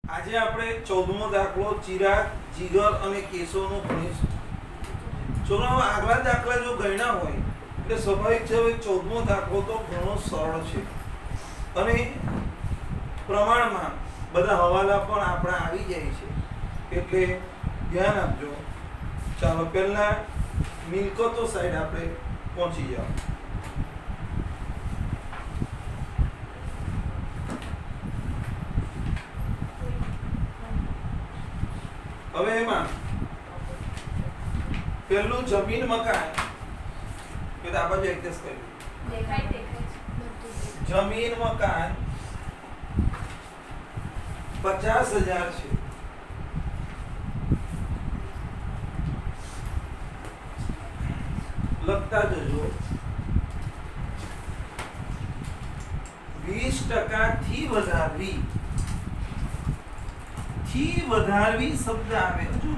આજે આપણે 14મો દાખલો ચિરાગ, જીગર અને કેશવનો ભણીશું. છોકરાઓ આગલા દાખલા જો ગણ્યા હોય એટલે સ્વાભાવિક છે હવે 14મો દાખલો તો ઘણો સરળ છે અને પ્રમાણમાં બધા હવાલા પણ આપણા આવી જાય છે એટલે ધ્યાન આપજો. ચાલો પહેલા મિલકતો સાઈડ આપણે પહોંચી જાઓ. હવે એમાં પહેલું જમીન મકાન કે આ બાજુ એડજસ્ટ કરી દેખાય જમીન મકાન 50,000 છે. લખતા જજો 20% થી વધારવી શબ્દ આવે. હજુ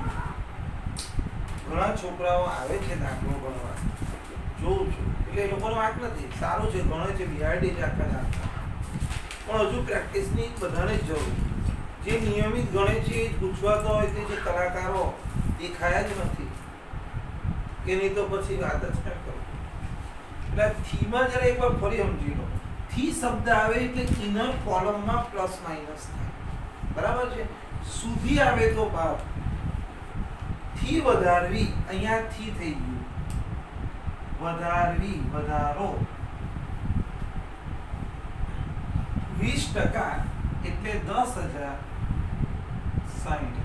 ઘણા છોકરાઓ આવે છે દાખલો ગણવા, જોઉં છું એટલે એ લોકોનો વાંક નથી, સારું છે, ગણે છે, બીઆરડી છે આખા દાખલા, પણ હજુ પ્રેક્ટિસની બધાને જ જરૂર. જે નિયમિત ગણે છે એ પૂછવાતો હોય તે જે કલાકારો દેખાયા જ નથી કે નહીં તો પછી વાત જ કેમ કરું. એટલે થીમાં જરા એકવાર ફરી સમજી લો. થી શબ્દ આવે એટલે ઇનર કોલમમાં પ્લસ માઇનસ થાય, બરાબર છે. સુધી આવે તો ભાવ થી વધારવી, અહીંયા થી થઈ ગયું, વધારવી, વધારો 20% એટલે 10,000, 60,000.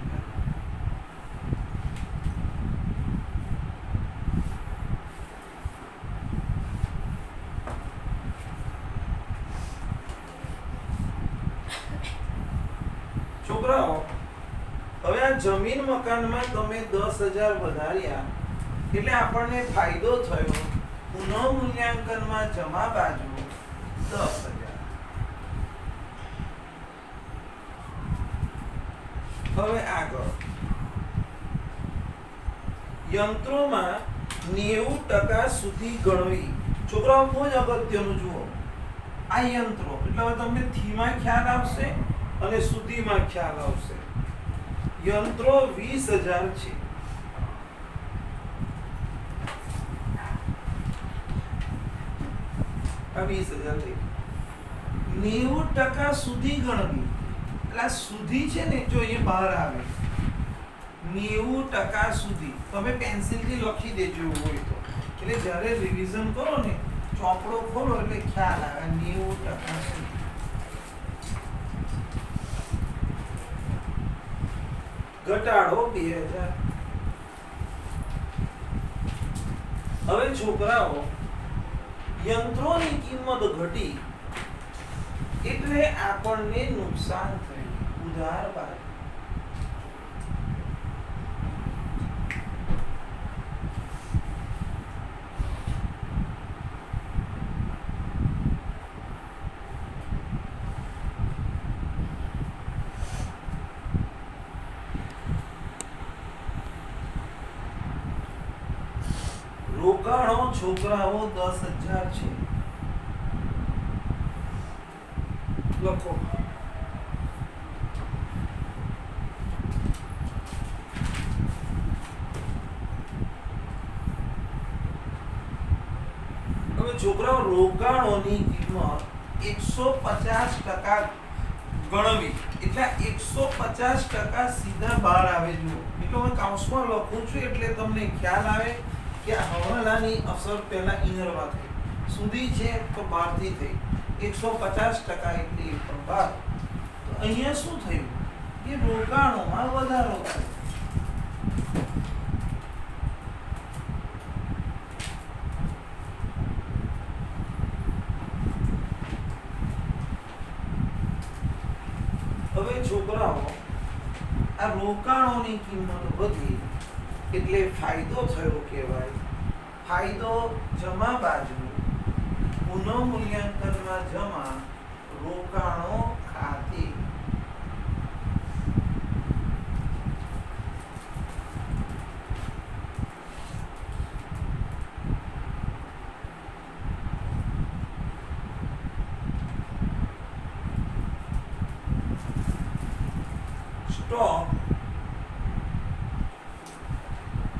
છોકરાઓ હવે આ જમીન મકાનમાં તમે 10,000 વધાર્યા એટલે આપણને ફાયદો થયો. પુનઃ મૂલ્યાંકનમાં જમા બાજુ 10,000. હવે આગળ યંત્રોમાં 90% સુધી ગણવી. છોકરાઓ બહુ જ અગત્યનું જુઓ, આ યંત્રો એટલે હવે તમને થીમાં ખ્યાલ આવશે અને સુધીમાં ખ્યાલ આવશે. યંત્રો 20,000 છે. આ 20,000 થઈ. 90% સુધી ગણવી એટલે આ સુધી છે ને, જો એ બહાર આવે 90% સુધી. તમે પેન્સિલથી લખી દેજો એવું હોય તો, એટલે જ્યારે રિવિઝન કરો ને ચોપડો ખોલો એટલે ખ્યાલ આવે 90% સુધી. ઘટાડો 2,000. હવે છોકરાઓ યંત્રોની કિંમત ઘટી એટલે આપણને નુકસાન થયું. ઉધાર બાદ રોકાણો છોકરાઓ 10,000 છે. લખો હવે છોકરાઓ રોકાણોની કિંમત 150% ગણવી એટલે 150% સીધા બહાર આવે. જુઓ એટલે હું કાઉન્સમાં લખું છું એટલે તમને ખ્યાલ આવે કે આ હવાલાની અસર પહેલા ઇનરમાં થઈ, સુધી છે તો બહારથી થઈ. 150% એટલે એ પણ બહાર. તો અહીંયા શું થયું કે રોકાણોમાં વધારો થયો. હવે છોકરાઓ આ રોકાણોની કિંમત વધી એટલે ફાયદો થયો કહેવાય. ફાયદો જમા બાજુ પુનઃ મૂલ્યાંકનમાં જમા રોકાણો ખાતે.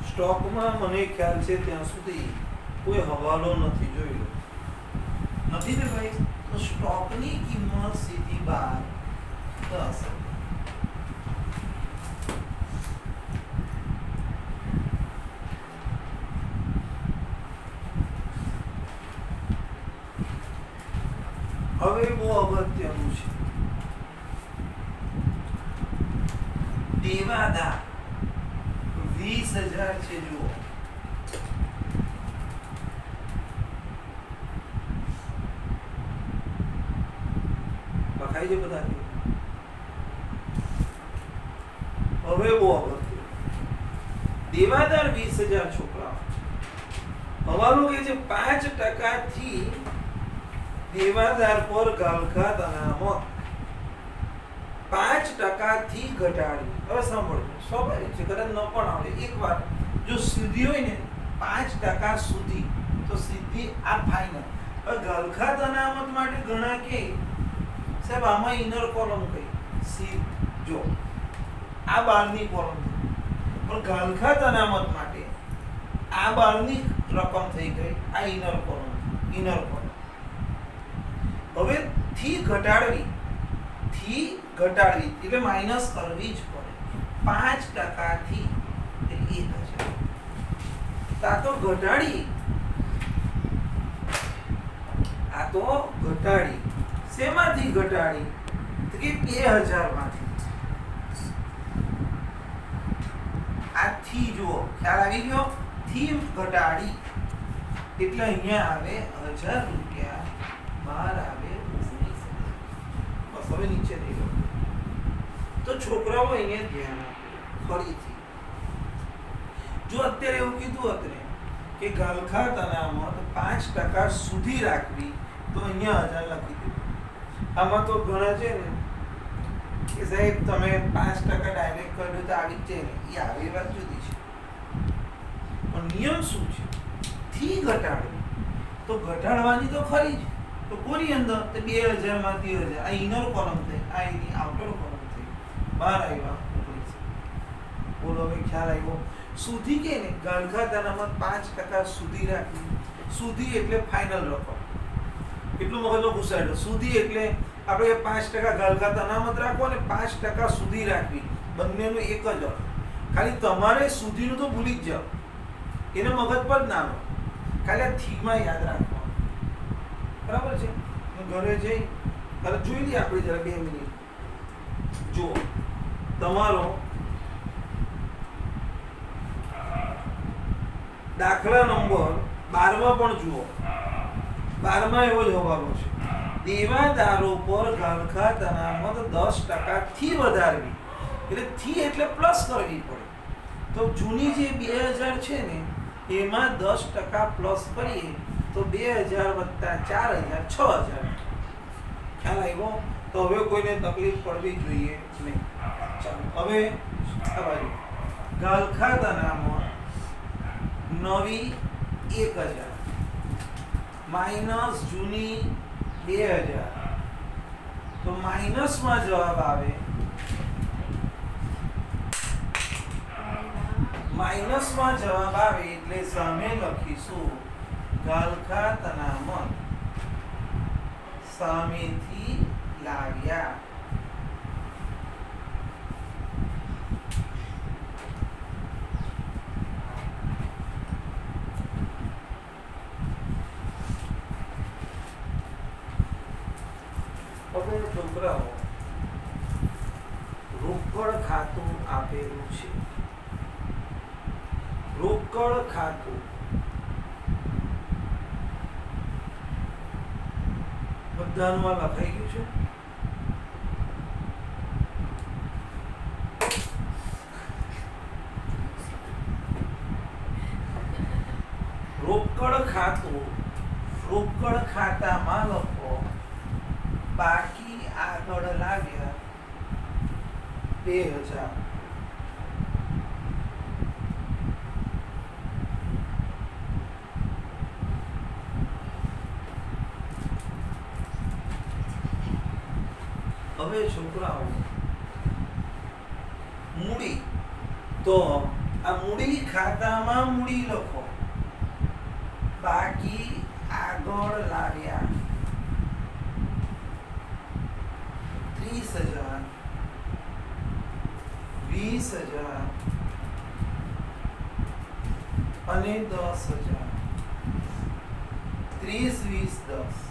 સ્ટોકમાં મને ખ્યાલ છે ત્યાં સુધી કોઈ હવાલો નથી, જોઈ લો. નથી ને ભાઈ? તો સ્ટોકની કિંમત સીધી 12 10. હવે બહુ અગત્યનું છે, દેવાદાર 20,000 છે. જુઓ, લખાઈ છે બધા. હવે બહુ અગત્ય, દેવાદાર 20,000 છોકરાઓ. હવાલો કે છે 5% થી દેવાદાર પર ગાલખાત અનામત 5% થી ઘટાડી. હવે સાંભળજો, સ્વાભાવિક છે, કદાચ ન પણ આવડે. એકવાર જો સીધી હોય ને 5% સુધી, તો સીધી આ ફાઇનલ. હવે ગાલખાત અનામત માટે ઘણા કે સાહેબ આમાં ઇનર કોલમ કઈ સી, જો આ બારની કોલમ, પણ ગાલખાત અનામત માટે આ બારની રકમ થઈ ગઈ, આ ઇનર કોલમ. હવે થી ઘટાડવી એટલે માઇનસ કરવી જ પડે. 5% થી 1,000. આ તો ઘટાડી શેમાંથી ઘટાડી? તો કે 2,000 માંથી. આ થી જુઓ, ખ્યાલ આવી ગયો? થી ઘટાડી એટલે અહીંયા આવે 1,000 રૂપિયા, બહાર આવે 19,000. બસ હવે નીચે નહીં લો. તો છોકરાઓ અહીંયા ધ્યાન આપો ફરીથી. જો અત્યારે એવું કીધું હતું ને કે ગાલખાત અનામત 5% સુધી રાખવી, તો અહીંયા 1,000 લખી દીધું. આમાં તો ઘણા છે ને કે સાહેબ તમે 5% ડાયરેક્ટ કર્યું તો આવી જ જાય ને, એ આવી વાત જુદી છે. પણ નિયમ શું છે? થી ઘટાડવી તો ઘટાડવાની તો ખરી જ. તો કોની અંદર? તો 2,000 માંથી 1,000. આ ઇનર કોલમ થઈ, આ એની આઉટર કોલમ થઈ, બહાર આવ્યા 19. બોલો, હવે ખ્યાલ આવ્યો? સુધી કે ને ગાલખાત અનામત 5% સુધી રાખવી. સુધી એટલે ફાઇનલ રકમ. એટલું મગજમાં ઘુસાડો. સુધી એટલે આપણે 5% ગાલખાત અનામત રાખો ને 5% સુધી રાખવી, બંનેનું એક જ અર્થ. ખાલી તમારે સુધીનું તો ભૂલી જ જાઓ, એને મગજ પર જ ના લો, ખાલી આ થીમાં યાદ રાખવાનું. બરાબર છે? ઘરે જઈ તારે જોઈ લઈએ આપણે જરા 2 મિનિટ. જુઓ, તમારો દાખલા નંબર 12માં પણ જુઓ. 12માં એવો જ હવાલો છે, દેવાદારો પર ગાલખાત અનામત 10% થી વધારવી. એટલે થી એટલે પ્લસ કરવી પડે. તો જૂની જે 2,000 છે ને એમાં 10% પ્લસ કરીએ તો 2,000 વત્તા 4,000 6,000. ખ્યાલ આવ્યો? તો હવે કોઈને તકલીફ પડવી જોઈએ નહીં. ચાલો હવે આ બાજુ ગાલખાત અનામત નવી 1,000 માઇનસ જૂની 2,000. તો માઇનસમાં જવાબ આવે, એટલે સામે લખીશું ગાલખાત અનામત સામેથી લાવ્યા. હવે છોકરાઓ, રોકડ ખાતું આપેલું છે. રોકડ ખાતું બધાનું આ લખાઈ ગયું છે. રોકડ ખાતામાં લખો બાકી આગળ લાવ્યા 2,000. હવે છોકરાઓ તો આ મૂડી ખાતામાં મૂડી લખો, બાકી આગળ લાવ્યા 30,000, 20,000 અને 10,000. 30, 20, 10.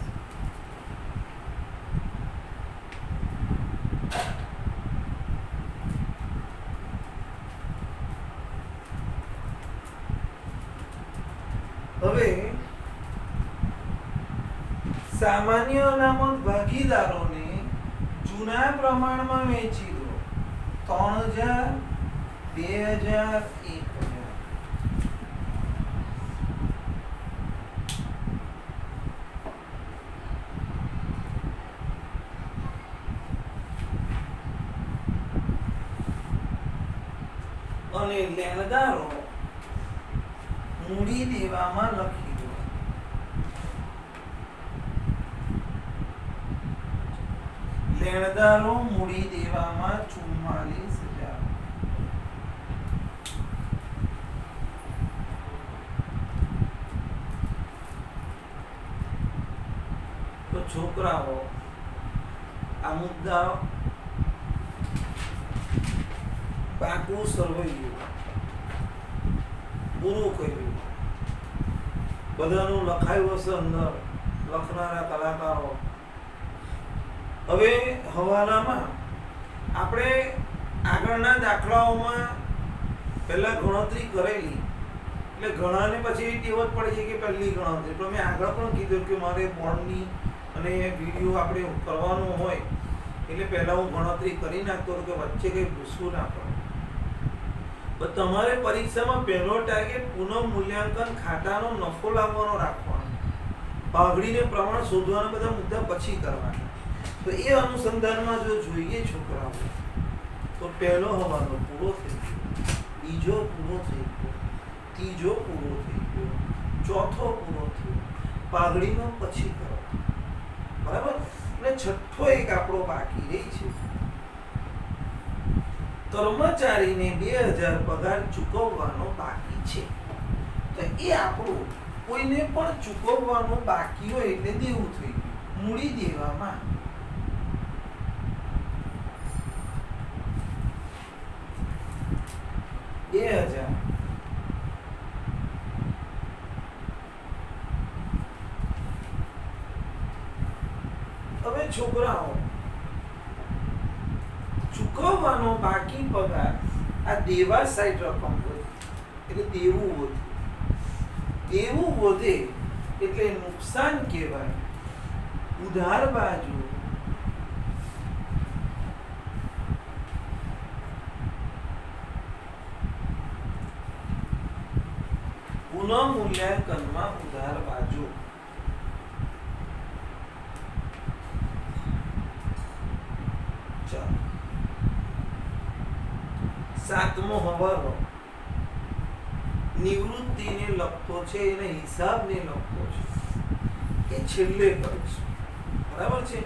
હવે સામાન્ય અનામત ભાગીદારોને જૂના પ્રમાણમાં વેચી દો. 3,000, 2,000, 1,000. અને લેણદારો મૂડી દેવામાં લખી દો. લેણદારો મૂડી દેવામાં 44,000. તો છોકરાઓ આ મુદ્દા પાકું સરવૈયું પૂરું કર્યું. બધાનું લખાયું હશે અંદર, લખનારા કલાકારો. હવે હવાલામાં આપણે આગળના દાખલાઓમાં પહેલા ગણતરી કરેલી, એટલે ઘણાને પછી એ ટેવ જ પડી જાય કે પહેલી ગણતરી. પણ મેં આગળ પણ કીધું કે મારે બોર્ડની અને વિડીયો આપણે કરવાનો હોય એટલે પહેલા હું ગણતરી કરી નાખતો કે વચ્ચે કંઈ ભૂસવું ના પડે. પણ તમારે પરીક્ષામાં પહેલો ટાર્ગેટ પુનઃ મૂલ્યાંકન ખાતાનો નફો લાવવાનો રાખવાનો. પાઘડીને પ્રમાણ શોધવાના બધા મુદ્દા પછી કરવાના. તો એ અનુસંધાનમાં જો જોઈએ છોકરાઓ તો પહેલો હવાલો પૂરો થઈ ગયો, બીજો પૂરો થઈ ગયો, ત્રીજો પૂરો થઈ ગયો, ચોથો પૂરો થયો. પાઘડીનો પછી કરો, બરાબર. અને છઠ્ઠો એક આપણો બાકી રહી છે. કર્મચારીને 2,000 પગાર ચૂકવવાનો બાકી છે. તો એ આપણું કોઈને પણ ચૂકવવાનું બાકી હોય એટલે દેવું થઈ ગયું. મૂડી દેવામાં 2,000. હવે છોકરાઓ ચૂકવવાનો બાકી પગાર આ દેવા સાઈડ રકમ હોય એટલે દેવું વધે. દેવું વધે એટલે નુકસાન કહેવાય. ઉધાર બાજુ પુનઃ મૂલ્યાંકનમાં ઉધાર બાજુ. ચાલો, સાતમો હવાલો નિવૃત્તિને લગતો છે, એને હિસાબને લગતો છે, એ છેલ્લે કરીશું. બરાબર છે.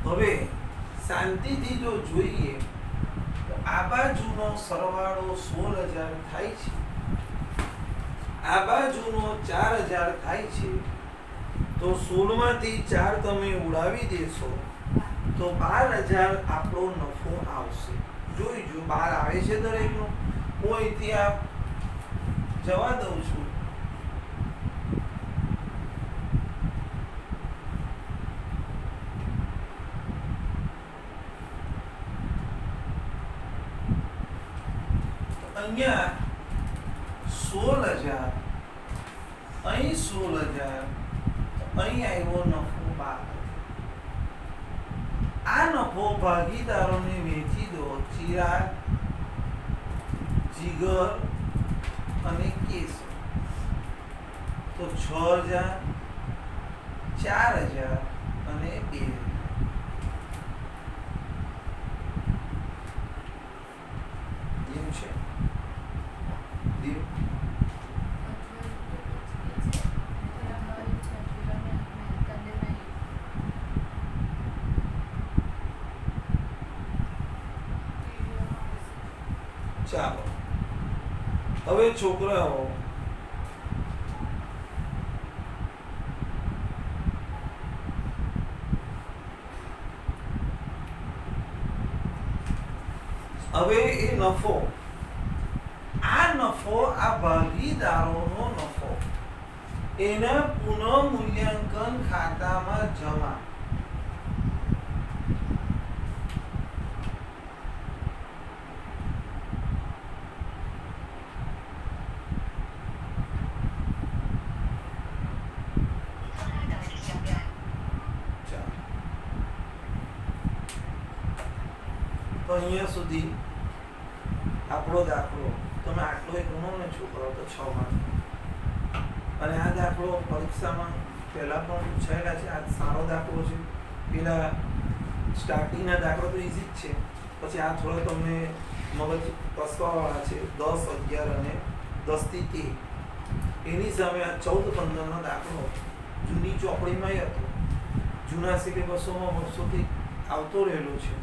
હવે શાંતિથી જો જોઈએ તો આ બાજુનો સરવાળો 16,000 થાય છે, આ બાજુનો 4,000 થાય છે. તો 16 માંથી 4 તમે ઉડાવી દેશો તો 12,000 આપણો નફો આવશે. જોઈજો 12 આવે છે દરેકનો. હું અહીંથી આ જવા દઉં છું. અહીંયા 16,000, અહીં 16,000, અહીં આવ્યો નફો 12. આ નફો ભાગીદારોને વેચી દો. ચિરાગ, જીગર અને કેશવ. તો 6,000, 4,000 અને 2,000. એમ છે. ચાલો હવે છોકરાઓ હવે એ નફો આ ભાગીદારોનો નફો એના પુનઃ મૂલ્યાંકન ખાતામાં જમા. તો અહીંયા સુધી આપણો દાખલો તમે આટલો એક ગણો ને છોકરાઓ તો 6 માર્ક. અને આ દાખલો પરીક્ષામાં પહેલા પણ પૂછાયેલા છે. આ સારો દાખલો છે. પેલા સ્ટાર્ટિંગના દાખલો તો ઈઝી જ છે, પછી આ થોડો તમને મગજ કસવાવાળા છે. 10, 11 અને 10 થી 13 એની સામે આ 14, 15નો દાખલો જૂની ચોપડીમાં હતો, જૂના સિલેબસોમાં વર્ષોથી આવતો રહેલો છે,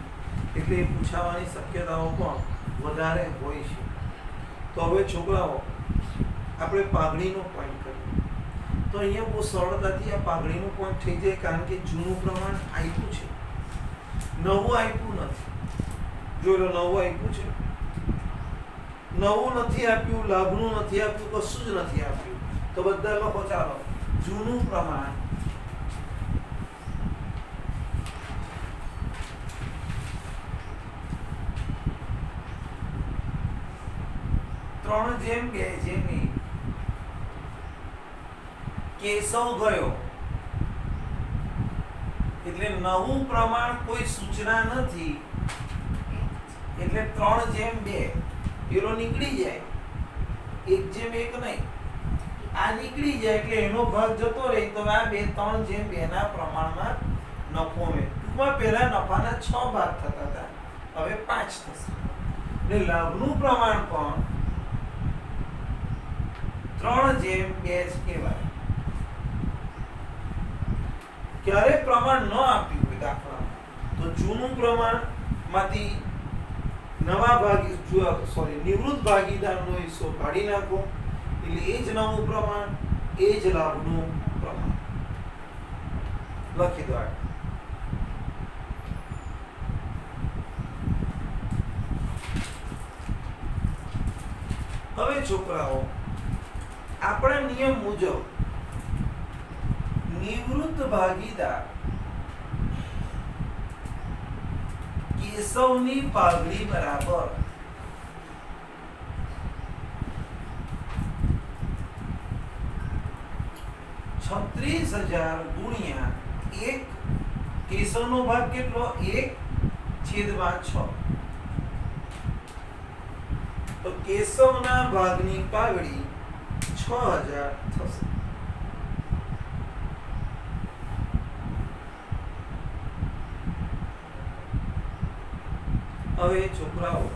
એટલે એ પૂછાવાની શક્યતાઓ પણ વધારે હોય છે. તો હવે છોકરાઓ આપણે પાઘડીનો પોઈન્ટ કરીએ. તો અહીંયા બહુ સરળતાથી આ પાઘડીનો પોઈન્ટ થઈ જાય, કારણ કે જૂનું પ્રમાણ આપ્યું છે, નવું આપ્યું નથી. જો નવું આપ્યું છે, નવું નથી આપ્યું, લાભનું નથી આપ્યું, કશું જ નથી આપ્યું. તો બધા લોકો ચાલો જૂનું પ્રમાણ ત્રણ જેમ બે જેમ એક. કેશવ ગયો એટલે નવું પ્રમાણ કોઈ સૂચના નથી, એટલે 3:2 પેલો નીકળી જાય, 1:1 નહીં. આ નીકળી જાય એટલે એનો ભાગ જતો રહે, તો આ 3:2 ના પ્રમાણમાં નફો મેં. ટૂંકમાં પહેલા નફાના 6 ભાગ થતા હતા, હવે 5 થશે. એટલે લાભનું પ્રમાણ પણ 3:2 જ કહેવાય. ક્યારે પ્રમાણ ન આપ્યું હોય દાખલામાં, તો જૂનું પ્રમાણ માંથી નિવૃત્ત ભાગીદારનો હિસ્સો કાઢી નાખો, એટલે એ જ નવું પ્રમાણ, એ જ લાભનું પ્રમાણ લખી દો. હવે છોકરાઓ આપણા નિયમ મુજબ નિવૃત્ત ભાગીદાર કેશવની પાઘડી બરાબર 36,000 ગુણ્યા 1. કેશવનો ભાગ કેટલો? 1/6. તો કેશવના ભાગની પાઘડી 6,000 થશે. હવે છોકરાઓ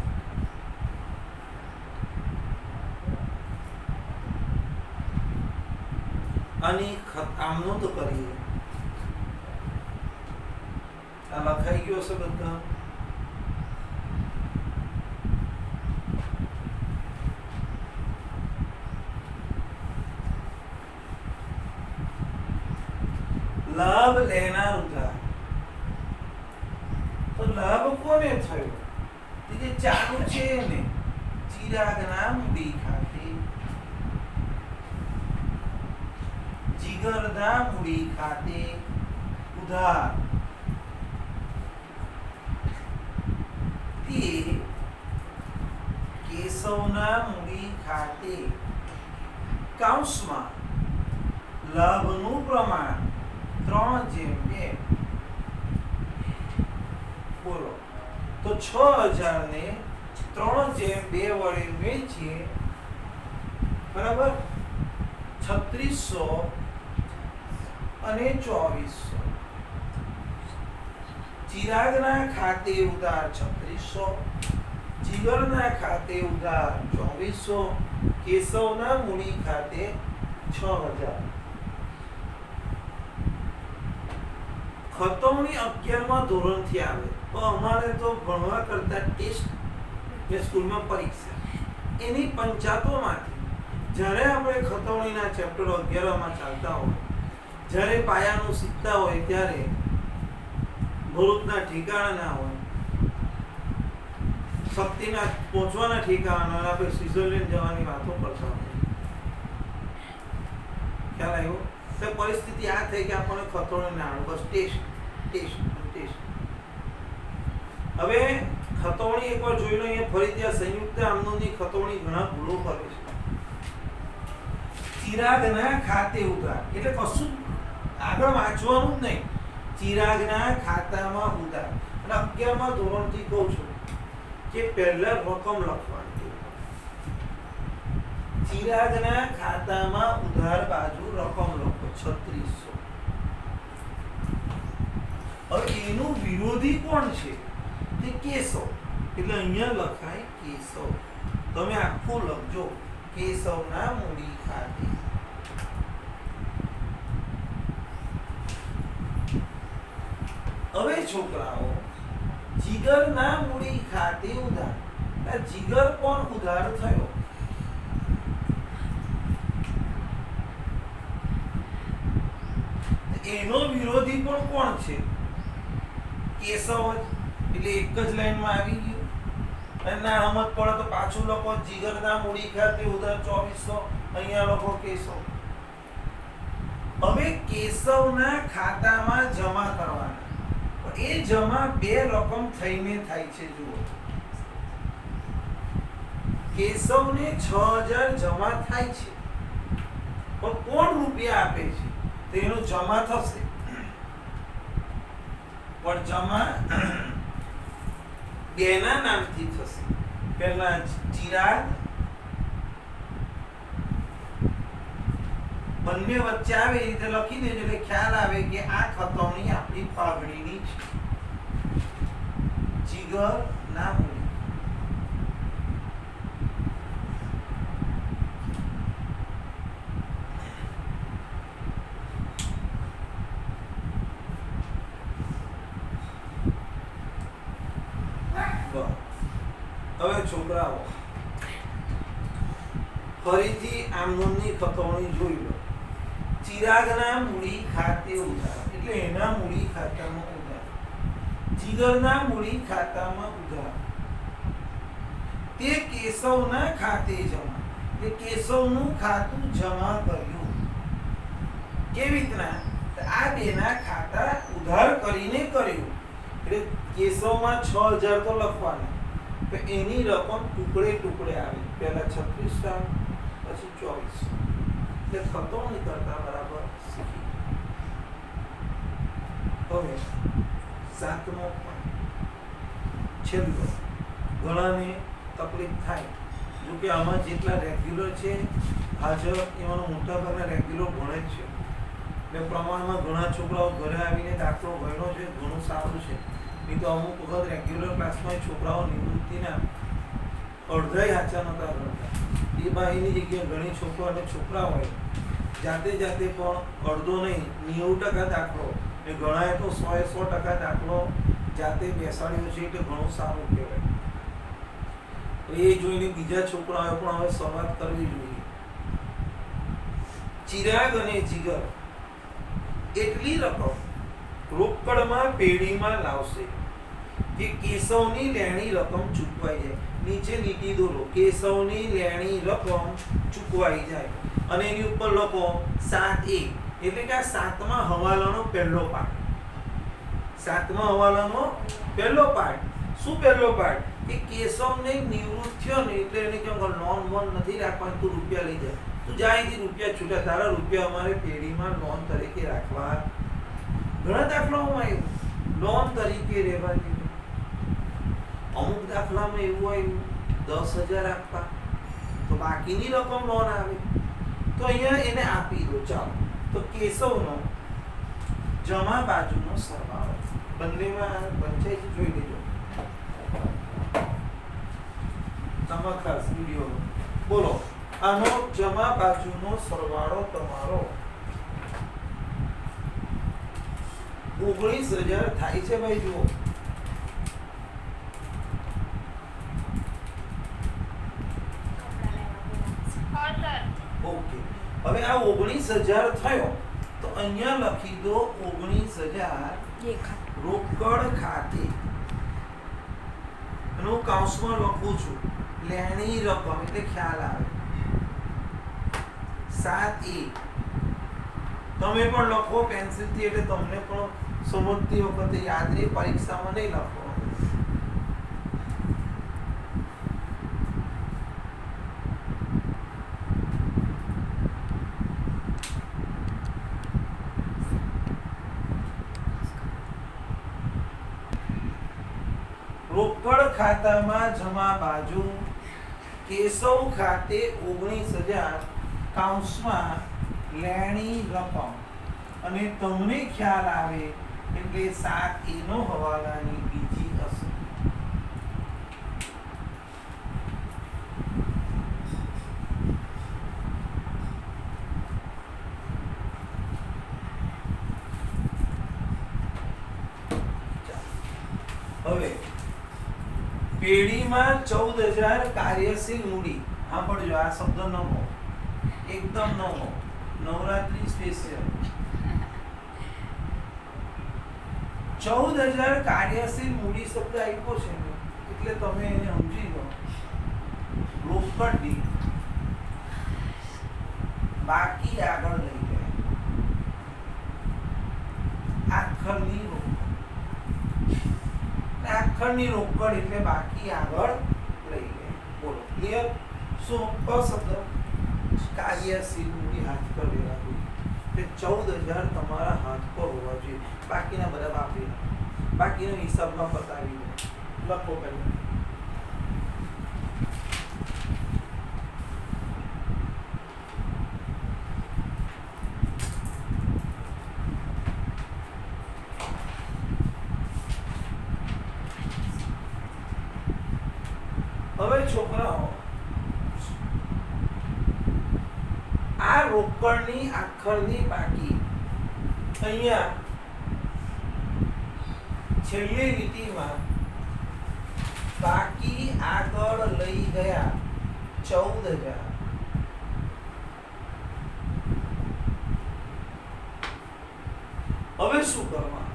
આની આમનો તો કરીએ. આ લખાઈ ગયો હશે બધા? લાભ લેનાર ઉધાર. તો લાભ કોને થયો? જે ચાલુ છે ને, ચિરાગના મૂડી ખાતે, જીગરના મૂડી ખાતે ઉધાર, તે કેશવના મૂડી ખાતે કૌંસમાં લાભનું પ્રમાણ 3:2. બોલો, તો 6,000 ને 3:2 વડે વેચીએ, બરાબર? 3600 અને 2400. ચિરાગના ખાતે ઉધાર 3600, જીગરના ખાતે ઉધાર 2400, કેશવના મૂડી ખાતે 6,000. ખતવણી 11મા ધોરણથી આવે, તો અમારે તો ભણવા કરતા ટેસ્ટ ને સ્કૂલમાં પરીક્ષા, એની પંચાતોમાંથી જ્યારે આપણે ખતવણીના ચેપ્ટર 11 માં ચાલતા હોય, જ્યારે પાયાનું શીખતા હોય, ત્યારે ભરૂચના ઠેકાણા ના હોય, શક્તિના પહોંચવાના ઠેકાણા, આપણે સ્વિટ્ઝરલેન્ડ જવાની વાતો કરતા હોય. ખ્યાલ આવ્યો? તો પરિસ્થિતિ આ થઈ કે આપણને ખતવણી ના આવે, બસ ટેસ્ટ ટેસ્ટ ટેસ્ટ. હવે ખતવણી એકવાર જોઈ લો. અહીંયા ફરીથી આ સંયુક્ત આમનોની ખતવણી ઘણા ભૂલો કરે છે. ચિરાગના ખાતે ઉધાર એટલે કશું આગળ વાંચવાનું જ નહીં. ચિરાગના ખાતામાં ઉધાર. અને 11મા ધોરણથી કહું છું કે પહેલા રકમ લખવાની. ચિરાગના ખાતામાં ઉધાર બાજુ રકમ લખો 3600. હવે એનું વિરોધી કોણ છે? તે કેશવ. એટલે અહીંયા લખાય કેશવ. તમે આખું લખજો, કેશવના મૂડી ખાતે. હવે છોકરાઓ, જીગરના મૂડી ખાતે ઉધાર. જીગર કોણ ઉધાર થયો? એનો વિરોધી પણ કોણ છે? કેશવ. એટલે એક જ લાઈનમાં આવી ગયું. અને ના સમજ પડે તો પાછું લખો, જીગરના મૂડી ખાતે ઉધાર 2400. અહીંયા લખો કેશવ. હવે કેશવના ખાતામાં જમા કરવાના. એ જમા બે રકમ થઈને થાય છે. જુઓ, કેશવને 6000 જમા થાય છે, પણ કોણ રૂપિયા આપે છે? તો એનો જમા થશે, પણ જમા બેના નામથી થશે. પહેલા ચિરાગ, બંને વચ્ચે આવે એ રીતે લખી દેજો, એટલે ખ્યાલ આવે કે આ ખતવણી આપણી પાઘડીની છે. જીગર ના મૂડી. હવે છોકરાઓ ફરીથી આમનોની ખતવણી જોઈ લો. ચિરાગના મૂડી ખાતે ઉધાર એટલે એના મૂડી ખાતામાં ઉધાર. જીગરના મૂડી ખાતામાં ઉધાર. તે કેશવના ખાતે જમા. એટલે કેશવનું ખાતું જમા કર્યું. કેવી રીતના? આ બેના ખાતા ઉધાર કરીને કર્યું. એટલે કેશવમાં 6000 તો લખવાના, તો એની રકમ ટુકડે ટુકડે આવે. પહેલા 3600, પછી 2400. એટલે ખતવણી કરતા બરાબર શીખી. હવે 7મો પોઈન્ટ છેલ્લો. ઘણાને તકલીફ થાય. જો કે આમાં જેટલા રેગ્યુલર છે હાજર, એમાંનો મોટા ભાગના રેગ્યુલર ભણે જ છે. એટલે પ્રમાણમાં ઘણા છોકરાઓ ઘરે આવીને દાખલો ભણ્યો છે, ઘણું સારું છે. નહીં તો અમુક વખત રેગ્યુલર ક્લાસમાં છોકરાઓ નિવૃત્તિના અડધાય હાચા નતા કરતા. એ બાહીની જગ્યાએ ઘણી છોકરો અને છોકરા હોય જાતે પણ અડધો નહીં 90% દાખલો, એ ઘણાએ તો 100% દાખલો જાતે બેસાડ્યો છે. એટલે ઘણું સારું કહેવાય. એ જોઈને બીજા છોકરાઓએ પણ હવે શરૂઆત કરવી જોઈએ. ચિરાગ અને જીગર એટલી રકમ રોકડમાં પેઢીમાં લાવશે કે કેશવની લેણી રકમ ચૂકવાઈ જાય. નીચે લીટી દોરો, કેશવની લેણી રકમ ચૂકવાઈ જાય. અને એની ઉપર લખો 7A, એટલે કે આ 7મા હવાલાનો પહેલો પાઠ. 7મા હવાલાનો પહેલો પાઠ. શું પહેલો પાઠ? કે કેશવને નિવૃત્ત થયો ને એટલે એને કેમ લોન વોન નથી રાખવાની, તું રૂપિયા લઈ જાય, તું જાય થી રૂપિયા છૂટા, તારા રૂપિયા અમારે પેઢીમાં લોન તરીકે રાખવા. ઘણા દાખલાઓમાં એવું લોન તરીકે રહેવા દીધું. અમુક દાખલામાં એવું આવ્યું 10,000 આપવા, તો બાકીની રકમ લોન આવે. તો અહીંયા એને આપી દો. ચાલો, તો કેશવનો જમા બાજુનો સરવાળો બંનેમાં પંચાયત જોઈ લેજો. તમારા ખાસ વિડીયો બોલો. આનો જમા બાજુનો સરવાળો તમારો 19,000 થાય છે ભાઈ. જુઓ, હવે આ 19,000 થયો તો અહીંયા લખી દો 19,000 રોકડ ખાતે એનું કાઉન્સમાં લખું છું લેણી રકમ એટલે ખ્યાલ આવે 7A તમે પણ લખો પેન્સિલથી એટલે તમને પણ સમજતી વખતે યાદ રહે પરીક્ષામાં નહીં લખો રોકડ ખાતામાં જમા બાજુ કેશવ ખાતે 19,000 કાઉન્સમાં લેણી રકમ અને તમને ખ્યાલ આવે એટલે 7A નો હવાલાની બીજી અસર હવે પેઢીમાં 14,000 કાર્યશીલ મૂડી સાંભળજો આ શબ્દ નવો એકદમ નવો નવરાત્રી સ્પેશિયલ 14,000 કાર્યશીલ મૂડી શબ્દ આપ્યો છે ને એટલે તમે એને સમજી લો રોકડી બાકી આગળ લઈ ગયા આખરની આખરની રોકડ એટલે બાકી આગળ લઈ ગયા બોલો ક્લિયર શું શબ્દ કાર્યશીલ મૂડી હાથ પર લેવા જોઈએ એટલે 14,000 તમારા હાથ પર હોવા જોઈએ બાકીના બધા વાપરી બાકીનો હિસાબમાં પતાવી દો લખો પહેલા હવે છોકરાઓ આ રોકડની આખરની બાકી અહીંયા છેલ્લી લીટીમાં બાકી આગળ લઈ ગયા 14,000 હવે શું કરવા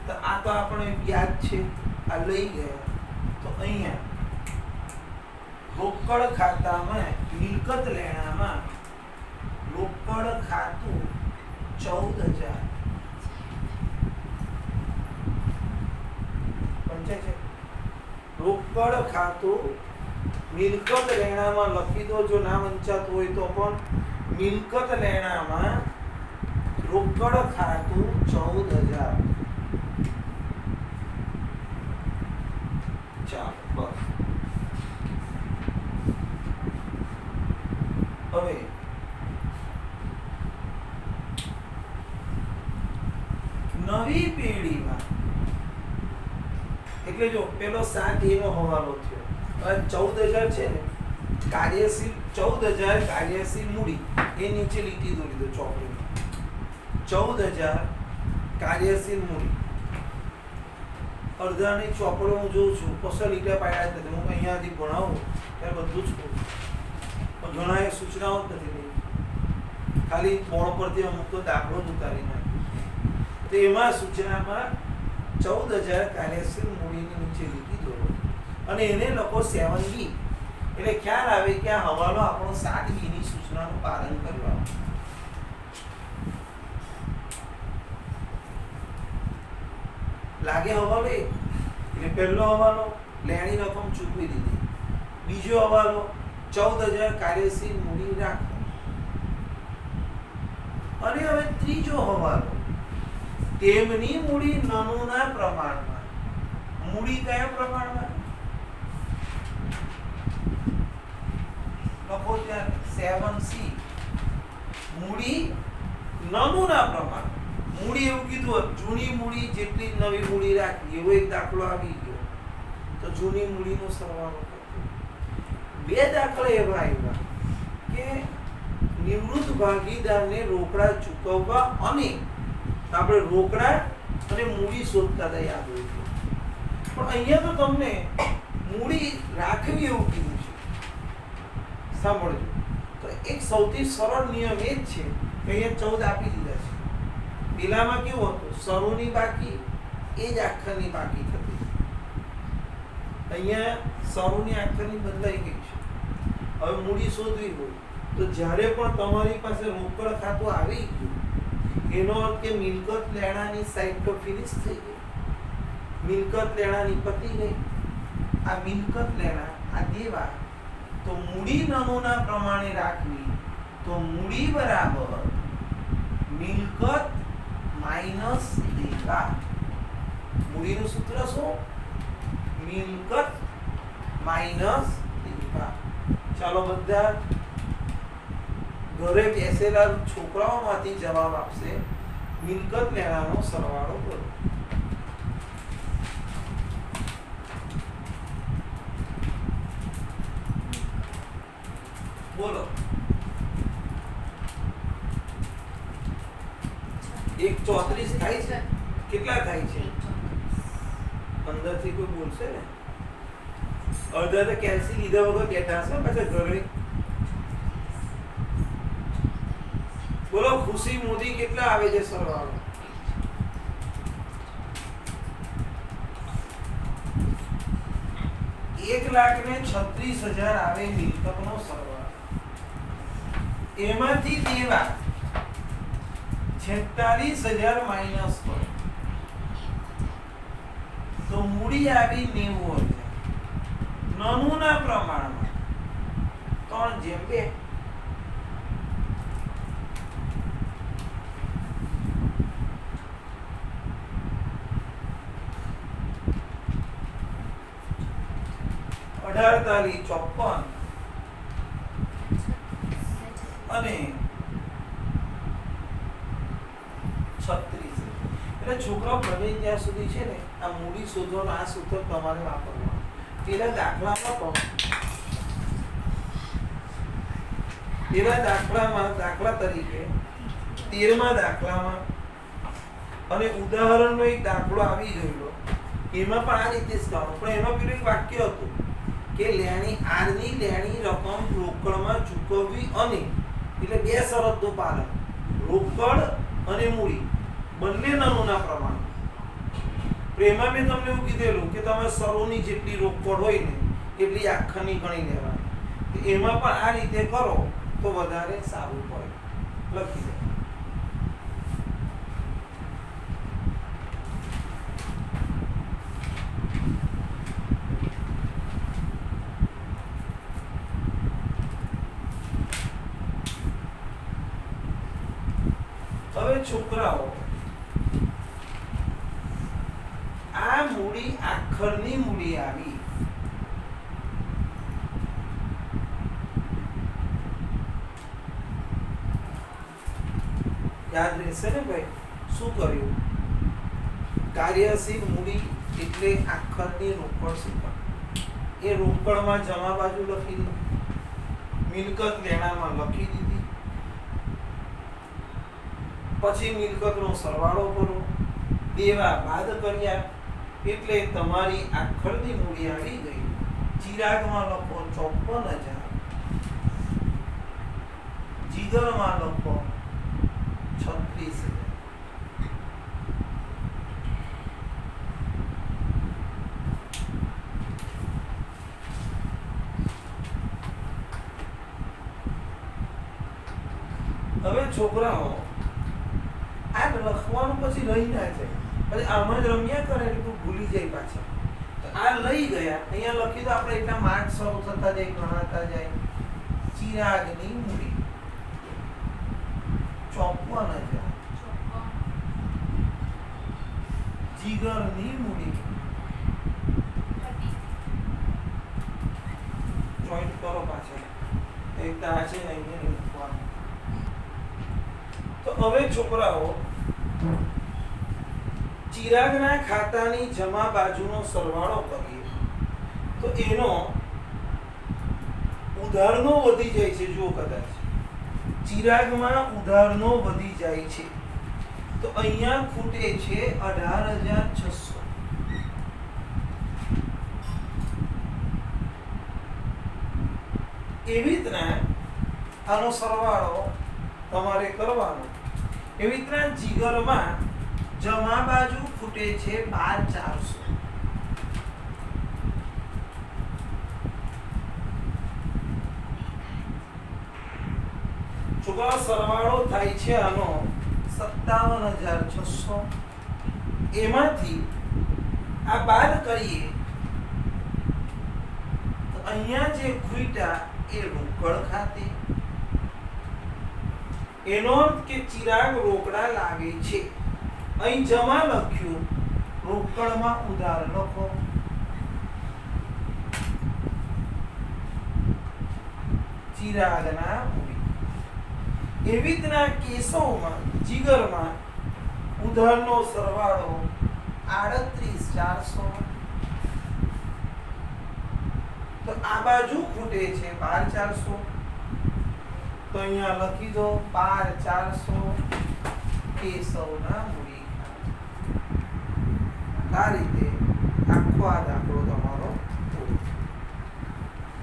તો આ તો આપણે યાદ છે આ લઈ ગયા તો અહીંયા રોકડ ખાતામાં મિલકત લેણામાં રોકડ ખાતું 14,000 સમજાય છે રોકડ ખાતું મિલકત લેણામાં લખી દો જો ના વંચાતું હોય તો પણ મિલકત લેણામાં રોકડ ખાતું 14,000 ચાલો બસ હવે નવી પેઢીમાં એટલે જો પેલો 7A નો હવાલો થયો હવે 14,000 છે ને કાર્યશીલ 14,000 કાર્યશીલ મૂડી એ નીચે લીટી દોરી દો ચોપડીમાં 14,000 કાર્યશીલ મૂડી અડધાની ચોપડો હું જોઉં છું કશા લીટા પાડ્યા નથી હું અહીંયાથી ભણાવું ત્યારે બધું જ કહું પણ ઘણા એ સૂચનાઓ જ નથી લઈ ખાલી બોર્ડ પરથી અમુક તો દાખલો જ ઉતારી નાખ્યો તો એમાં સૂચનામાં 14,000 કાર્યશીલ મૂડીની નીચે લીટી દોરો અને એને લખો 7B એટલે ખ્યાલ આવે કે આ હવાલો આપણો 7B ની સૂચનાનું પાલન કરવાનું લાગે હવાલો એટલે પહેલો હવાલો લેણી રકમ ચૂકવી દીધી બીજો હવાલો 14,000 કાર્યશીલ મૂડી રાખો અને હવે ત્રીજો હવાલો તેમની મૂડી નમૂના પ્રમાણમાં મૂડી કયા પ્રમાણમાં લખો ત્યાં 7C મૂડી નમૂના પ્રમાણ મૂડી એવું કીધું જૂની મૂડી જેટલી નવી મૂડી રાખી એવો એક દાખલો આવી ગયો તો જૂની મૂડીનો સરવાળો બે દાખલા એવા આવ્યા કે નિવૃત્ત ભાગીદારને રોકડા ચૂકવવા અને આપણે રોકડા અને મૂડી શોધતા હતા યાદ હોય પણ અહીંયા તો તમને મૂડી રાખવી એવું કીધું છે સાંભળજો તો એક સૌથી સરળ નિયમ એ જ છે કે અહીંયા 14 આપી દીધા છે. પેલામાં કેવું હતું, શરૂની બાકી એ જ આખરની બાકી થતી. અહીંયા શરૂની આખરની બદલાઈ ગઈ છે. હવે મૂડી શોધવી હોય તો જ્યારે પણ તમારી પાસે રોકડ ખાતું આવી ગયું, એનો અર્થ કે મિલકત લેણાની સાઈડ તો ફિનિશ થઈ ગઈ, મિલકત લેણાની પતી ગઈ. આ મિલકત લેણા, આ દેવા, તો મૂડી નમૂના પ્રમાણે રાખવી. તો મૂડી બરાબર મિલકત માઈનસ દેવા. મૂડીનું સૂત્ર શું? મિલકત માઈનસ દેવા. ચાલો બધા ઘરે બેસેલા છોકરાઓમાંથી જવાબ આપશે. મિલકત લેણાનો સરવાળો કરો. બોલો. 1.34 થાય છે? કેટલા થાય છે? 15 થી કોઈ બોલશે ને? અડધા તો કેલ્સી લીધા વગર બેઠા હશે પાછા ઘરે. બોલો ખુશી મોદી કેટલા આવે છે સરવાળો? $1,36,000 આવે મિલકતનો સરવાળો. એમાંથી દેવા 46,000 માઈનસ કરો તો મૂડી આવી 90,000. નમૂના પ્રમાણમાં 3:2. તાલી 54 અને 36. એટલે છોકરાઓ બને ત્યાં સુધી છે ને આ મૂડી શોધવાનો આ સૂત્ર તમારે વાપરવાનું. પેલા દાખલામાં દાખલા તરીકે 13મા દાખલામાં અને ઉદાહરણનો એક દાખલો આવી ગયેલો, એમાં પણ આ રીતે જ કરવાનું. પણ એમાં પેલું એક વાક્ય હતું કે લેણી આરની લેણી રકમ રોકડમાં ચૂકવવી અને એટલે બે શરતો પાલન, રોકડ અને મૂડી બંને નમૂના પ્રમાણે. એમાં મેં તમને એવું કીધેલું કે તમે સરોની જેટલી રોકડ હોય ને એટલી આખરની ગણી લેવાની. એમાં પણ આ રીતે કરો તો વધારે સારું પડે. લખી દો. હવે છોકરાઓ આ મૂડી આખરની મૂડી આવી. યાદ રહેશે ને ભાઈ? શું કર્યું? કાર્યશીલ મૂડી એટલે આખરની રોકડ સુપર. એ રોકડમાં જમા બાજુ લખી દીધી, મિલકત લેણામાં લખી દીધી. પછી મિલકતનો સરવાળો કરો, દેવા બાદ કર્યા એટલે તમારી આખરની મૂડી આવી ગઈ. ચિરાગમાં લખો 54,000, જીગરમાં લખો 36,000. હવે છોકરાઓ આ લખવાનું પછી રહી ના જાય, પછી આમાં જ રમ્યા કરે એટલે ભૂલી જાય પાછા. આ લઈ ગયા, અહીંયા લખી દો આપણે. એટલા માર્ક શરૂ થતા જાય, ગણાતા જાય. ચિરાગની મૂડી 54,000, જીગરની મૂડી જોઈન્ટ કરો પાછળ. એક આ છે ને અહીંયા લખવાનું. તો હવે છોકરાઓ ચિરાગના ખાતાની જમા બાજુનો સરવાળો કરીએ તો એનો ઉધારનો વધી જાય છે. જો કદાચ ચિરાગમાં ઉધારનો વધી જાય છે તો અહીંયા ખૂટે છે 18,600. એવી રીતના આનો સરવાળો તમારે કરવાનો. એવી રીતના જીગરમાં જમા બાજુ ખૂટે છે 12400. છોકરાઓ સરવાળો થાય છે આનો 57600. એમાંથી આ બાદ કરીએ તો અહીંયા જે ખૂટ્યા એ રોકડ ખાતે. એનો અર્થ કે ચિરાગ રોકડા લાગે છે. અહીં જમા લખ્યું, રોકડમાં ઉધાર લખો. ચિરાગના મૂડી. એવી રીતના કેશવમાં જીગરમાં ઉધારનો સરવાળો 38400. તો આ બાજુ ખૂટે છે 12400. તો અહીંયા લખી દો 12400 કેશવના મૂડી. આ રીતે આખો આ દાખલો તમારો